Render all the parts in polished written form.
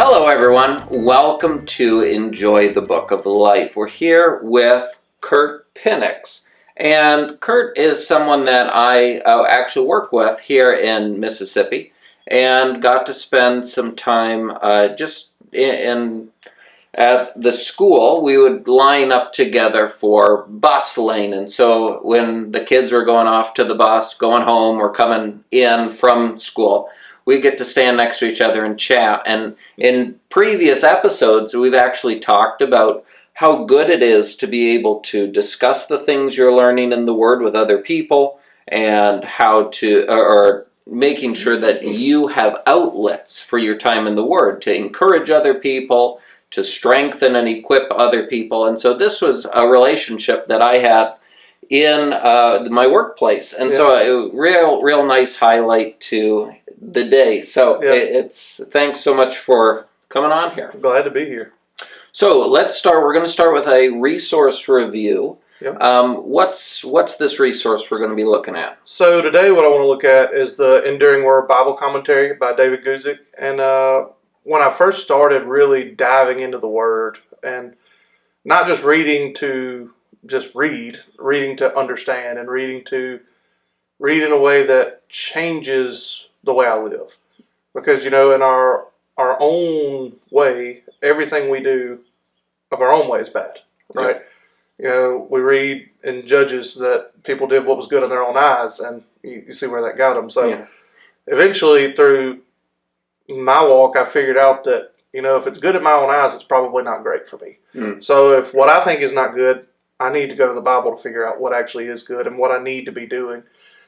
Hello everyone, welcome to Enjoy the Book of Life. We're here with Kurt Pinnix, and Kurt is someone that I actually work with here in Mississippi, and got to spend some time just at the school. We would line up together for bus lane, and so when the kids were going off to the bus, going home, or coming in from school, we get to stand next to each other and chat. And in previous episodes, we've actually talked about how good it is to be able to discuss the things you're learning in the Word with other people, and how to, or making sure that you have outlets for your time in the Word to encourage other people, to strengthen and equip other people. And so this was a relationship that I had in my workplace, and so a real nice highlight to the day. So it's thanks so much for coming on here. Glad to be here. So let's start. We're going to start with a resource review. Yep. What's this resource we're going to be looking at? So today what I want to look at is the Enduring Word Bible Commentary by David Guzik. And when I first started really diving into the Word, and not just reading to just reading to understand, and reading to read in a way that changes the way I live. Because, in our own way, everything we do of our own way is bad, right? Yeah. We read in Judges that people did what was good in their own eyes, and you see where that got them. So eventually, through my walk, I figured out that, if it's good in my own eyes, it's probably not great for me. So if what I think is not good, I need to go to the Bible to figure out what actually is good and what I need to be doing.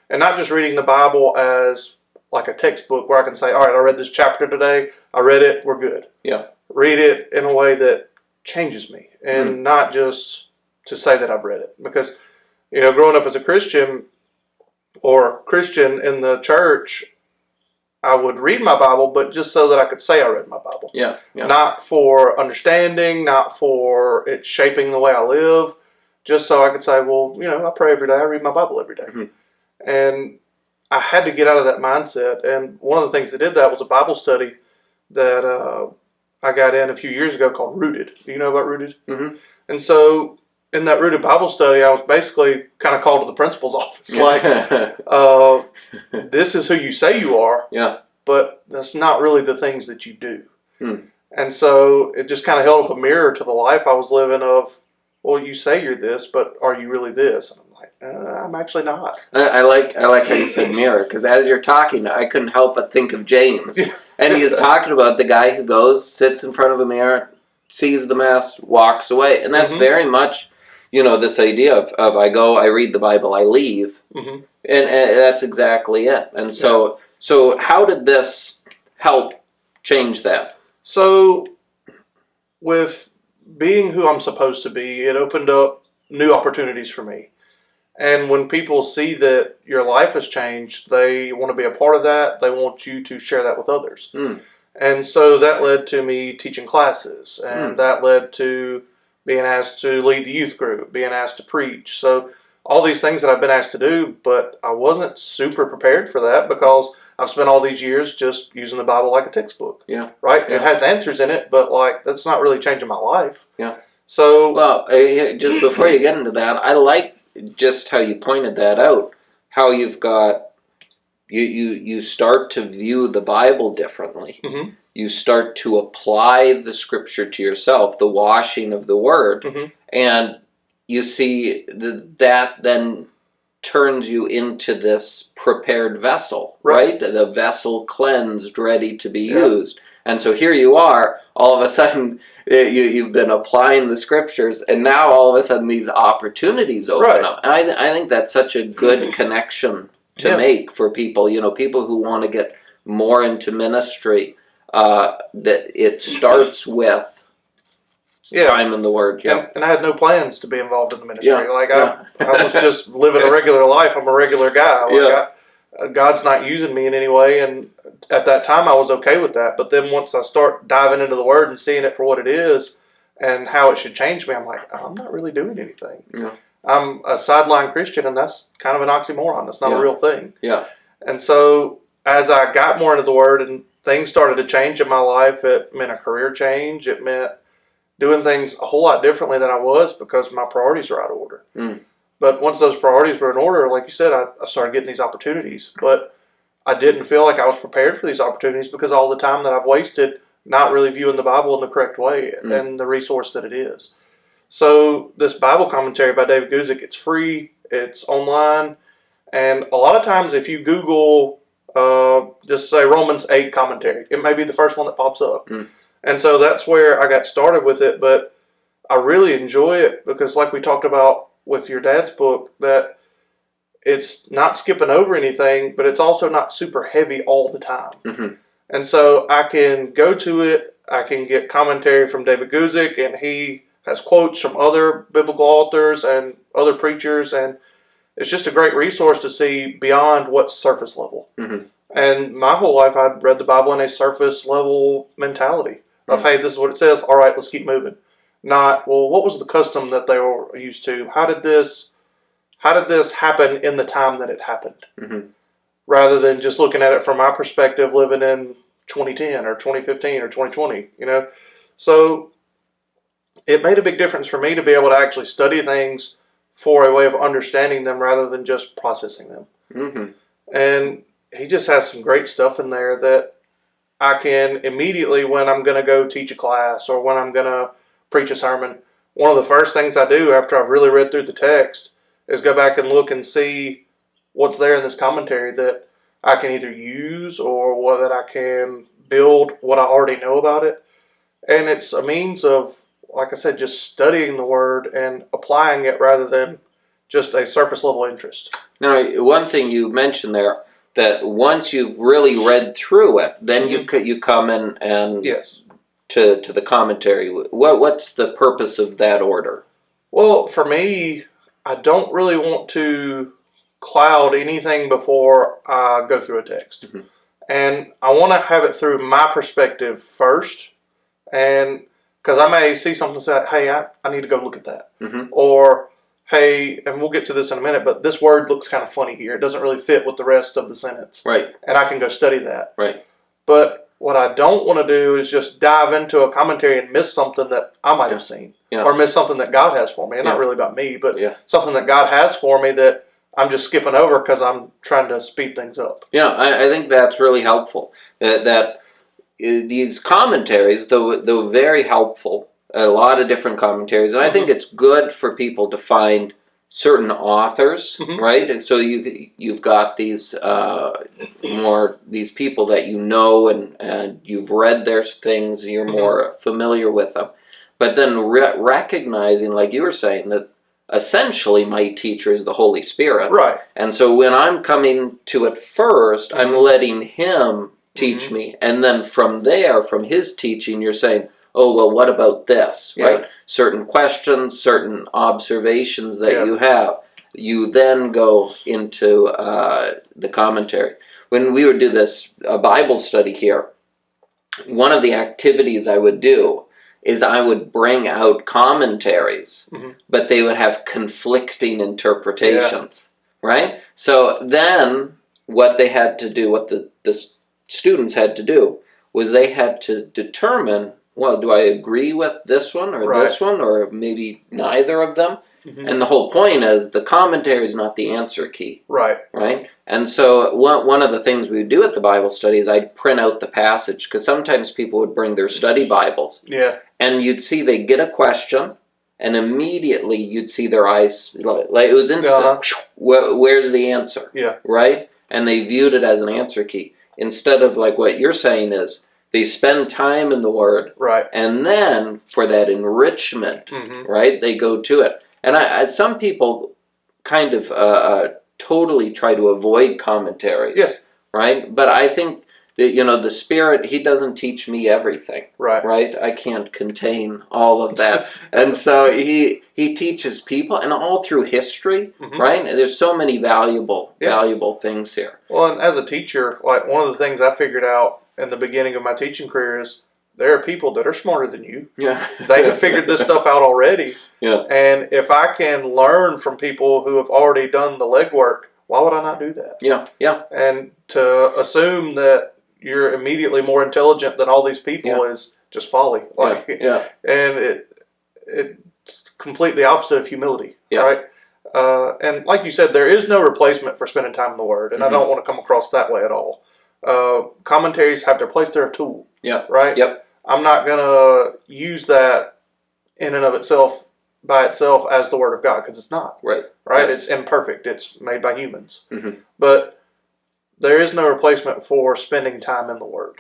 And not just reading the Bible as like a textbook where I can say, all right, I read this chapter today, I read it, we're good. Yeah. Read it in a way that changes me, and not just to say that I've read it. Because, growing up as a Christian, or Christian in the church, I would read my Bible, but just so that I could say I read my Bible. Yeah. Not for understanding, not for it shaping the way I live, just so I could say, well, I pray every day, I read my Bible every day. And I had to get out of that mindset. And one of the things that did that was a Bible study that I got in a few years ago called Rooted. Do you know about Rooted? And so in that Rooted Bible study, I was basically kind of called to the principal's office. Like, this is who you say you are, but that's not really the things that you do. And so it just kind of held up a mirror to the life I was living of, well, you say you're this, but are you really this? And I'm like, I'm actually not. I like how you said mirror, because as you're talking, I couldn't help but think of James. And he was talking about the guy who goes, sits in front of a mirror, sees the mess, walks away. And that's very much, this idea of I go, I read the Bible, I leave. And that's exactly it. And so how did this help change that? So with being who I'm supposed to be, it opened up new opportunities for me. And when people see that your life has changed, they want to be a part of that. They want you to share that with others. And so that led to me teaching classes, and that led to being asked to lead the youth group, being asked to preach. So all these things that I've been asked to do, but I wasn't super prepared for that, because I've spent all these years just using the Bible like a textbook. Right? It has answers in it, but that's not really changing my life. So, well, just before you get into that, I like just how you pointed that out, how you've got, you start to view the Bible differently. You start to apply the Scripture to yourself, the washing of the Word, and you see that then turns you into this prepared vessel, right? The vessel cleansed, ready to be used. And so here you are, all of a sudden, you've been applying the Scriptures, and now all of a sudden these opportunities open up. And I think that's such a good connection to make for people, people who want to get more into ministry, that it starts with time in the Word. And I had no plans to be involved in the ministry. I was just living a regular life. I'm a regular guy. God's not using me in any way, and at that time I was okay with that. But then once I start diving into the Word and seeing it for what it is and how it should change me, I'm like, I'm not really doing anything. I'm a sideline Christian, and that's kind of an oxymoron. That's not a real thing. And so as I got more into the Word and things started to change in my life. It meant a career change. It meant doing things a whole lot differently than I was because my priorities are out of order. But once those priorities were in order, like you said, I started getting these opportunities. But I didn't feel like I was prepared for these opportunities because all the time that I've wasted not really viewing the Bible in the correct way and the resource that it is. So this Bible commentary by David Guzik, it's free, it's online, and a lot of times if you Google, just say Romans 8 commentary, it may be the first one that pops up. And so that's where I got started with it, but I really enjoy it because like we talked about with your dad's book, that it's not skipping over anything, but it's also not super heavy all the time. And so I can go to it, I can get commentary from David Guzik, and he has quotes from other biblical authors and other preachers, and it's just a great resource to see beyond what's surface level. And my whole life I'd read the Bible in a surface level mentality of, hey, this is what it says, all right, let's keep moving. Not, well, what was the custom that they were used to? How did this happen in the time that it happened? Rather than just looking at it from my perspective, living in 2010 or 2015 or 2020, you know? So it made a big difference for me to be able to actually study things for a way of understanding them rather than just processing them. And he just has some great stuff in there that I can immediately, when I'm going to go teach a class or when I'm going to preach a sermon, one of the first things I do after I've really read through the text is go back and look and see what's there in this commentary that I can either use or that I can build what I already know about it. And it's a means of, like I said, just studying the Word and applying it rather than just a surface level interest. Now, one thing you mentioned there, that once you've really read through it, then you come in and yes, to the commentary. What's the purpose of that order? Well, for me, I don't really want to cloud anything before I go through a text. And I want to have it through my perspective first. And because I may see something and say, hey, I need to go look at that. Or, hey, and we'll get to this in a minute, but this word looks kind of funny here. It doesn't really fit with the rest of the sentence. Right. And I can go study that. Right. But what I don't want to do is just dive into a commentary and miss something that I might have seen. Or miss something that God has for me. And not really about me, but something that God has for me that I'm just skipping over because I'm trying to speed things up. Yeah, I think that's really helpful. That these commentaries, though very helpful, a lot of different commentaries, and I think it's good for people to find certain authors, right? So you've got these these people that you know and you've read their things, and you're more familiar with them. But then recognizing, like you were saying, that essentially my teacher is the Holy Spirit. Right. And so when I'm coming to it first, I'm letting him teach me. And then from there, from his teaching, you're saying, oh, well, what about this? Right? Certain questions, certain observations that you have. You then go into the commentary. When we would do this Bible study here, one of the activities I would do is I would bring out commentaries, but they would have conflicting interpretations, right? So then what they had to do, what the students had to do, was they had to determine, well, do I agree with this one or this one, or maybe neither of them? And the whole point is the commentary is not the answer key. Right. And so one of the things we would do at the Bible study is I'd print out the passage, because sometimes people would bring their study Bibles. And you'd see they get a question, and immediately you'd see their eyes, like it was instant. Where's the answer? Right? And they viewed it as an answer key. Instead of like what you're saying is, they spend time in the Word. And then for that enrichment, right, they go to it. And some people kind of totally try to avoid commentaries, right? But I think that, the Spirit, He doesn't teach me everything, right? I can't contain all of that. And so He teaches people, and all through history, right? There's so many valuable things here. Well, and as a teacher, like one of the things I figured out in the beginning of my teaching career is there are people that are smarter than you. They have figured this stuff out already. And if I can learn from people who have already done the legwork, why would I not do that? And to assume that you're immediately more intelligent than all these people is just folly. Like, and it's completely opposite of humility, right? And like you said, there is no replacement for spending time in the Word, and I don't want to come across that way at all. Commentaries have their place; they're a tool, right? I'm not gonna use that in and of itself by itself as the Word of God, because it's not. Right? Yes. It's imperfect. It's made by humans. But there is no replacement for spending time in the Word.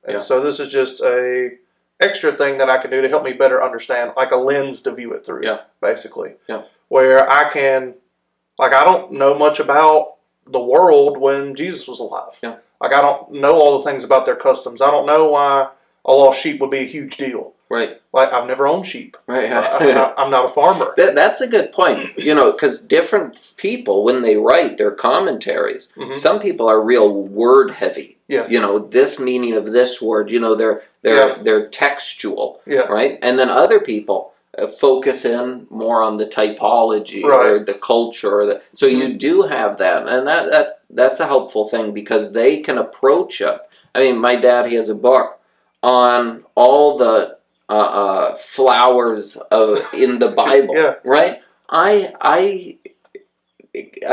And so this is just a extra thing that I can do to help me better understand, like a lens to view it through, basically. Where I can, like, I don't know much about the world when Jesus was alive. Like, I don't know all the things about their customs. I don't know why a lost sheep would be a huge deal. Like, I've never owned sheep. I'm not a farmer. That's a good point. Because different people, when they write their commentaries, some people are real word heavy. This meaning of this word. They're textual. Right. And then other people focus in more on the typology or the culture. So you do have that, and that's a helpful thing because they can approach it. I mean, my dad, he has a book on all the flowers in the Bible, right? I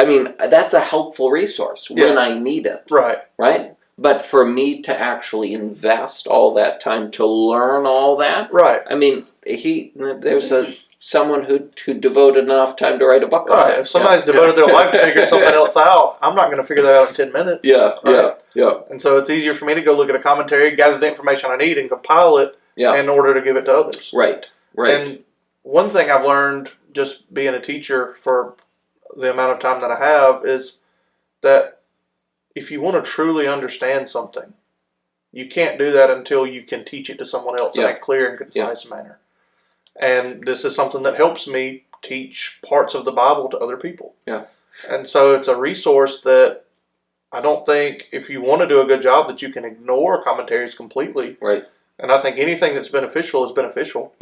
mean, that's a helpful resource when I need it, right? But for me to actually invest all that time to learn all that, I mean, there's someone who devoted enough time to write a book on it. If somebody's devoted their life to figuring something else out, I'm not going to figure that out in 10 minutes. And so it's easier for me to go look at a commentary, gather the information I need, and compile it in order to give it to others. And one thing I've learned just being a teacher for the amount of time that I have is that if you want to truly understand something, you can't do that until you can teach it to someone else in a clear and concise manner. And this is something that helps me teach parts of the Bible to other people. And so it's a resource that I don't think, if you want to do a good job, that you can ignore commentaries completely. And I think anything that's beneficial is beneficial.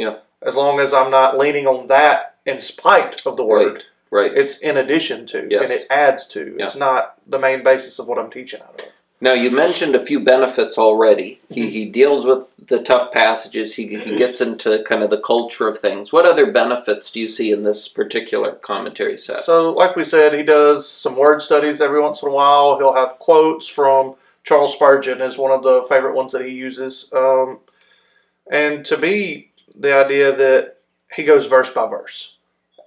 As long as I'm not leaning on that in spite of the Word. It's in addition to, and it adds to. It's not the main basis of what I'm teaching out of. Now, you mentioned a few benefits already. He deals with the tough passages. He gets into kind of the culture of things. What other benefits do you see in this particular commentary set? So, like we said, he does some word studies every once in a while. He'll have quotes from Charles Spurgeon is one of the favorite ones that he uses. And to me, the idea that he goes verse by verse.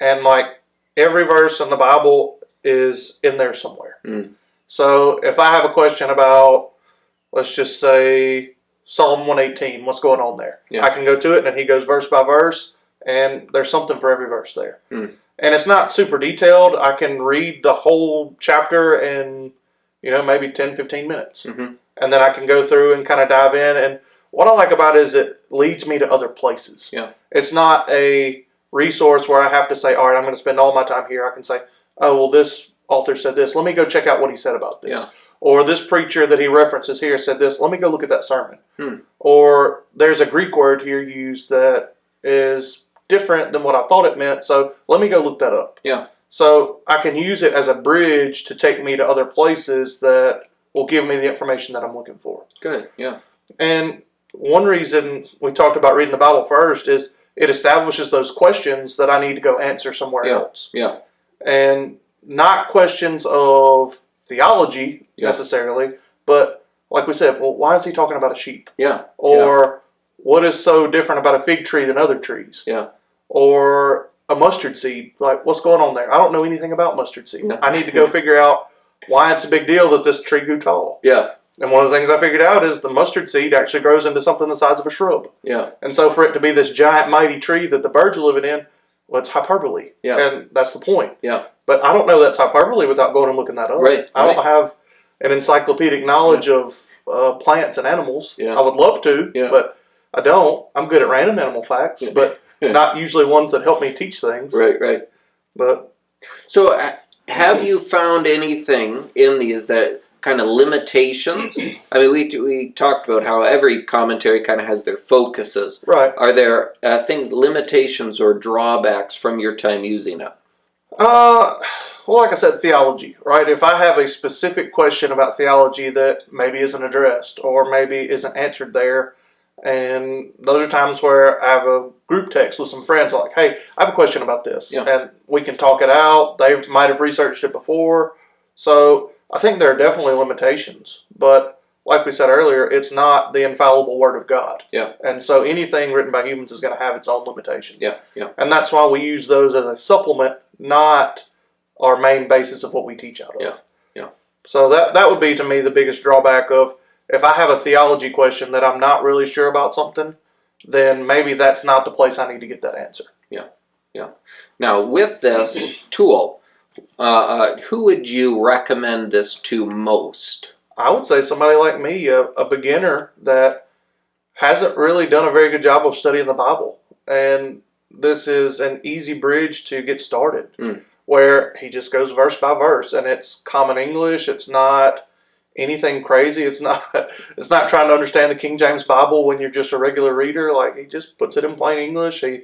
And like every verse in the Bible is in there somewhere. So if I have a question about, let's just say, Psalm 118, what's going on there? I can go to it, and he goes verse by verse, and there's something for every verse there. And it's not super detailed. I can read the whole chapter in, maybe 10, 15 minutes. And then I can go through and kind of dive in. And what I like about it is it leads me to other places. It's not a resource where I have to say, all right, I'm going to spend all my time here. I can say, oh, well, this author said this. Let me go check out what he said about this. Or this preacher that he references here said this. Let me go look at that sermon. Or there's a Greek word here used that is different than what I thought it meant. So let me go look that up. So I can use it as a bridge to take me to other places that will give me the information that I'm looking for. Good, And one reason we talked about reading the Bible first is it establishes those questions that I need to go answer somewhere else. And not questions of theology necessarily, but like we said, well, why is he talking about a sheep? Or what is so different about a fig tree than other trees? Or a mustard seed. Like, what's going on there? I don't know anything about mustard seeds. I need to go figure out why it's a big deal that this tree grew tall. And one of the things I figured out is the mustard seed actually grows into something the size of a shrub. And so for it to be this giant, mighty tree that the birds are living in, well, it's hyperbole. And that's the point. But I don't know that's hyperbole without going and looking that up. I don't have an encyclopedic knowledge of plants and animals. I would love to, but I don't. I'm good at random animal facts, but not usually ones that help me teach things. But so have you found anything in these that kind of limitations? I mean, we talked about how every commentary kind of has their focuses. Right. Are there limitations or drawbacks from your time using it? Well, like I said, theology, right? If I have a specific question about theology that maybe isn't addressed or maybe isn't answered there, and those are times where I have a group text with some friends like, hey, I have a question about this. Yeah. And we can talk it out. They might have researched it before. So I think there are definitely limitations. But like we said earlier, it's not the infallible Word of God. Yeah. And so anything written by humans is going to have its own limitations. Yeah. Yeah. And that's why we use those as a supplement, not our main basis of what we teach out of. Yeah. Yeah. So that would be, to me, the biggest drawback of, if I have a theology question that I'm not really sure about something, then maybe that's not the place I need to get that answer. Yeah, yeah. Now, with this tool, who would you recommend this to most? I would say somebody like me, a beginner that hasn't really done a very good job of studying the Bible. And this is an easy bridge to get started, where he just goes verse by verse, and it's common English. It's not anything crazy. It's not trying to understand the King James Bible when you're just a regular reader. Like, he just puts it in plain English. He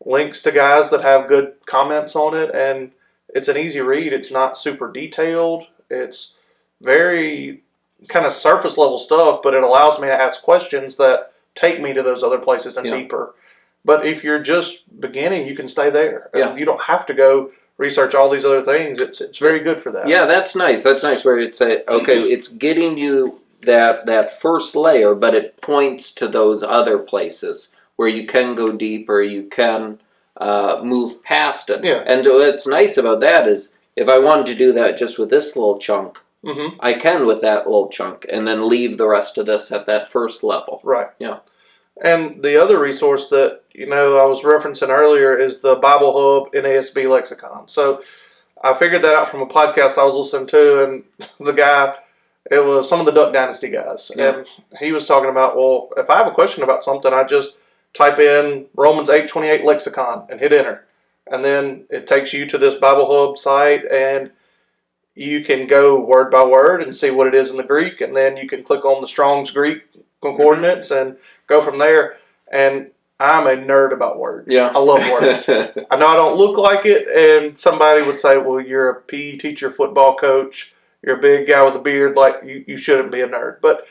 links to guys that have good comments on it, and it's an easy read. It's not super detailed. It's very kind of surface level stuff, but it allows me to ask questions that take me to those other places and deeper. But if you're just beginning, you can stay there. Yeah. You don't have to go research all these other things. It's very good for that. Yeah, that's nice. That's nice where it's it's getting you that first layer, but it points to those other places where you can go deeper, you can move past it. Yeah. And what's nice about that is, if I wanted to do that just with this little chunk, I can with that little chunk, and then leave the rest of this at that first level. Right. Yeah. And the other resource that, I was referencing earlier is the Bible Hub NASB Lexicon. So I figured that out from a podcast I was listening to, and the guy, it was some of the Duck Dynasty guys. Yeah. And he was talking about, well, if I have a question about something, I just type in Romans 8:28 Lexicon and hit enter. And then it takes you to this Bible Hub site, and you can go word by word and see what it is in the Greek, and then you can click on the Strong's Greek concordance and go from there. And I'm a nerd about words. Yeah. I love words. I know I don't look like it, and somebody would say, well, you're a PE teacher, football coach, you're a big guy with a beard, like you shouldn't be a nerd. But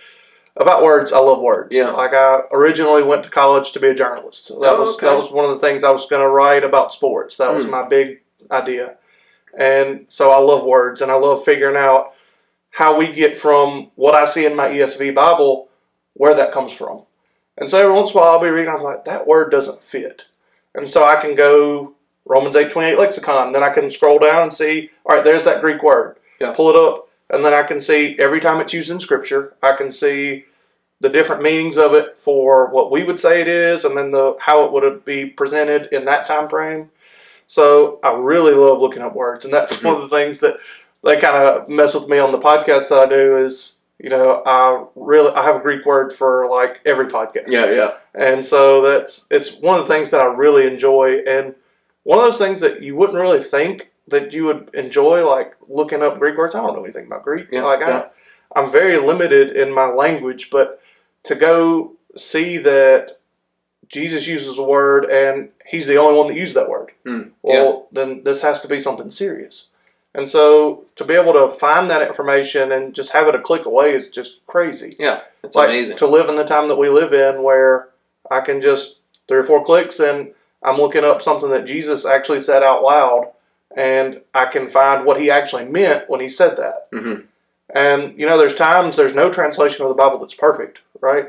about words, I love words. Yeah. Like, I originally went to college to be a journalist. That was one of the things I was going to write about sports. That was my big idea. And so I love words, and I love figuring out how we get from what I see in my ESV Bible, where that comes from. And so every once in a while I'll be reading, I'm like, that word doesn't fit. And so I can go Romans 8:28 Lexicon, then I can scroll down and see, all right, there's that Greek word. Yeah. Pull it up, and then I can see every time it's used in Scripture. I can see the different meanings of it for what we would say it is, and then how it would be presented in that time frame. So I really love looking up words, and that's one of the things that they kind of mess with me on the podcast that I do is, I have a Greek word for like every podcast. Yeah, yeah. And so it's one of the things that I really enjoy, and one of those things that you wouldn't really think that you would enjoy, like looking up Greek words. I don't know anything about Greek. Yeah, I'm very limited in my language, but to go see that Jesus uses a word and he's the only one that used that word, then this has to be something serious. And so to be able to find that information and just have it a click away is just crazy. Yeah, it's like, amazing. To live in the time that we live in, where I can just 3 or 4 clicks and I'm looking up something that Jesus actually said out loud, and I can find what he actually meant when he said that. And, there's no translation of the Bible that's perfect, right?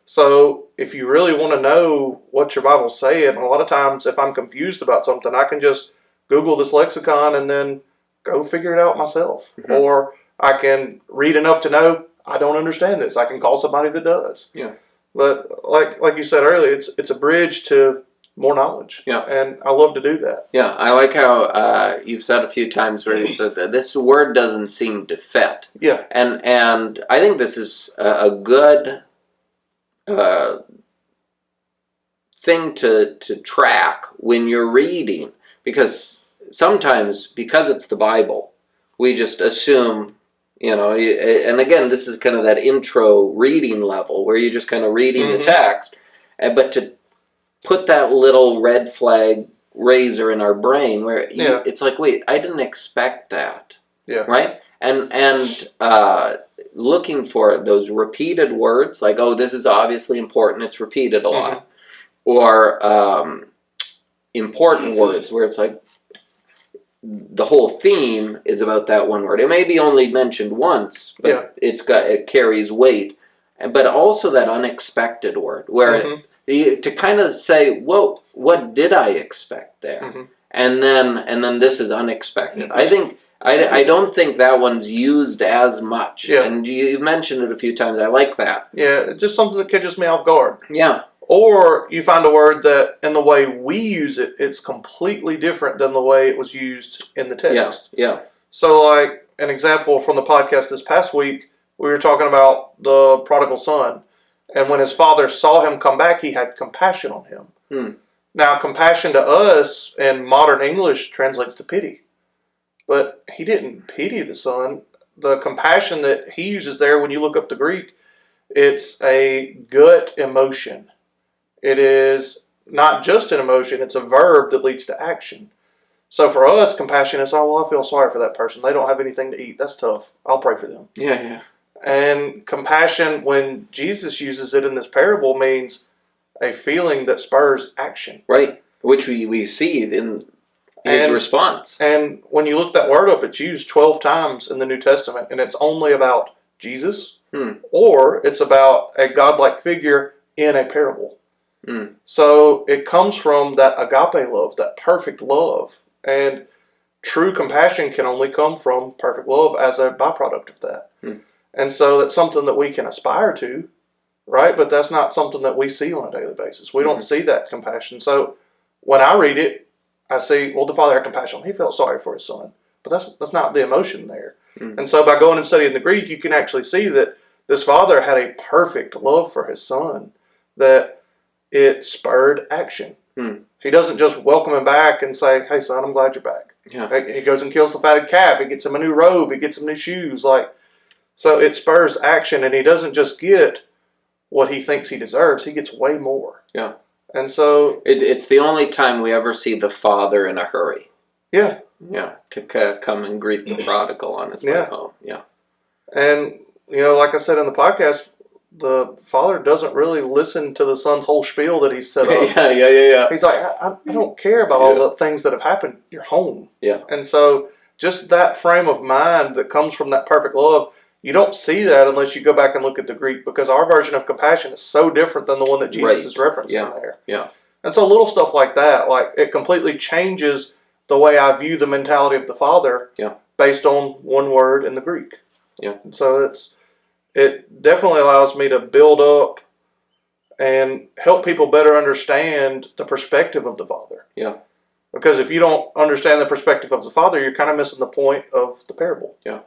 So if you really want to know what your Bible's saying, a lot of times if I'm confused about something, I can just Google this lexicon and then go figure it out myself. Or I can read enough to know I don't understand this. I can call somebody that does. Yeah. But like you said earlier, it's a bridge to more knowledge. Yeah. And I love to do that. Yeah, I like how you've said a few times where you said that this word doesn't seem to fit. Yeah. And I think this is a good thing to track when you're reading, because sometimes, because it's the Bible, we just assume, and again, this is kind of that intro reading level where you're just kind of reading the text, but to put that little red flag raiser in our brain where it's like, wait, I didn't expect that. Yeah. Right? And looking for those repeated words, like, oh, this is obviously important, it's repeated a lot. Or important words where it's like the whole theme is about that one word. It may be only mentioned once, but it carries weight. But also that unexpected word where to kind of say, well, what did I expect there? And then this is unexpected. I don't think that one's used as much. Yeah. And you mentioned it a few times. I like that. Yeah, just something that catches me off guard. Yeah. Or you find a word that, in the way we use it, it's completely different than the way it was used in the text. Yeah. So, like, an example from the podcast this past week, we were talking about the prodigal son. And when his father saw him come back, he had compassion on him. Now, compassion to us in modern English translates to pity. But he didn't pity the son. The compassion that he uses there, when you look up the Greek, it's a gut emotion. It is not just an emotion, it's a verb that leads to action. So for us, compassion is, oh, well, I feel sorry for that person. They don't have anything to eat. That's tough. I'll pray for them. Yeah. And compassion, when Jesus uses it in this parable, means a feeling that spurs action. Right, which we see in his response. And when you look that word up, it's used 12 times in the New Testament, and it's only about Jesus, or it's about a godlike figure in a parable. So it comes from that agape love, that perfect love. And true compassion can only come from perfect love as a byproduct of that. And so that's something that we can aspire to, right? But that's not something that we see on a daily basis. We don't see that compassion. So when I read it, I see, well, the father had compassion. He felt sorry for his son. But that's not the emotion there. And so by going and studying the Greek, you can actually see that this father had a perfect love for his son, that it spurred action. He doesn't just welcome him back and say, hey, son, I'm glad you're back. He goes and kills the fatted calf. He gets him a new robe. He gets him new shoes. So it spurs action, and he doesn't just get what he thinks he deserves. He gets way more. Yeah. And so it's the only time we ever see the father in a hurry. Yeah. To come and greet the prodigal on his way home. Yeah. And, like I said in the podcast, the father doesn't really listen to the son's whole spiel that he's set up. Yeah. He's like, I don't care about all the things that have happened. You're home. Yeah. And so just that frame of mind that comes from that perfect love, you don't see that unless you go back and look at the Greek, because our version of compassion is so different than the one that Jesus is referencing there. Yeah. And so little stuff like that, it completely changes the way I view the mentality of the father based on one word in the Greek. Yeah. And so it definitely allows me to build up and help people better understand the perspective of the father. Yeah. Because if you don't understand the perspective of the father, you're kind of missing the point of the parable. Yeah.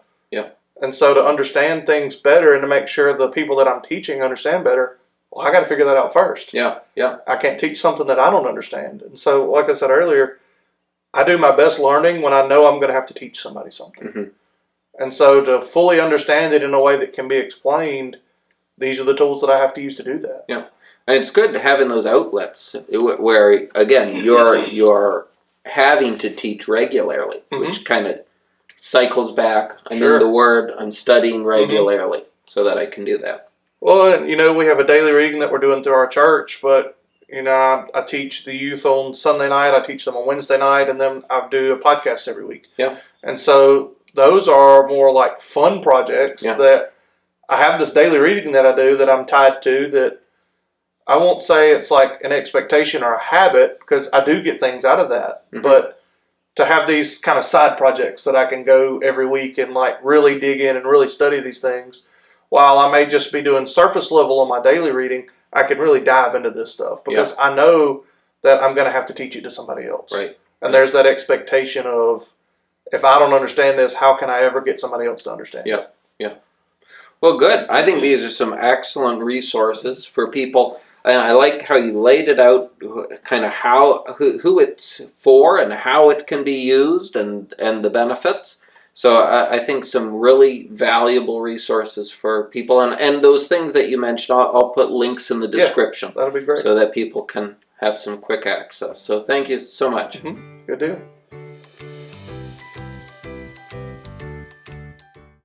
And so to understand things better and to make sure the people that I'm teaching understand better, well, I got to figure that out first. Yeah. I can't teach something that I don't understand. And so, like I said earlier, I do my best learning when I know I'm going to have to teach somebody something. And so to fully understand it in a way that can be explained, these are the tools that I have to use to do that. Yeah. And it's good having those outlets where, again, you're having to teach regularly, which kind of cycles back. I'm in the Word. I'm studying regularly so that I can do that. Well, we have a daily reading that we're doing through our church, but, I teach the youth on Sunday night. I teach them on Wednesday night, and then I do a podcast every week. Yeah. And so those are more like fun projects that I have this daily reading that I do that I'm tied to, that I won't say it's like an expectation or a habit, because I do get things out of that. But to have these kind of side projects that I can go every week and really dig in and really study these things, while I may just be doing surface level on my daily reading, I can really dive into this stuff, because I know that I'm going to have to teach it to somebody else. Right. And there's that expectation of, if I don't understand this, how can I ever get somebody else to understand? Yeah. Well, good. I think these are some excellent resources for people. And I like how you laid it out, kind of who it's for and how it can be used and the benefits. So I think some really valuable resources for people. And those things that you mentioned, I'll put links in the description. That'll be great. So that people can have some quick access. So thank you so much. Good deal.